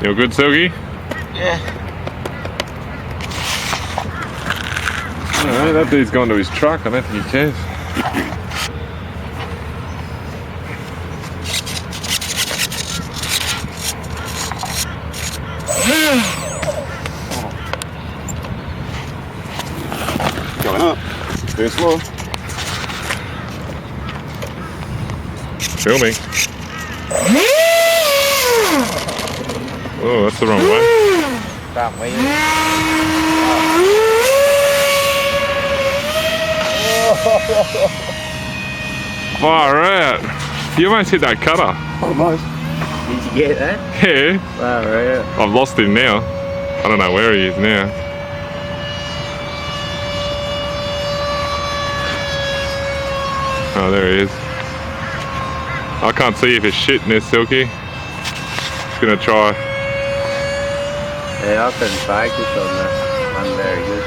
You good, Silky? Yeah. Alright, that dude's gone to his truck. I don't think he cares. Going up. This one. Filming. Oh, that's the wrong way. Wrong way. Far out. You almost hit that cutter. Almost. Did you get that? Yeah. Far out. I've lost him now. I don't know where he is now. Oh, there he is. I can't see if it's shit in this, Silky. Just gonna try. Yeah, I couldn't focus on that one very good.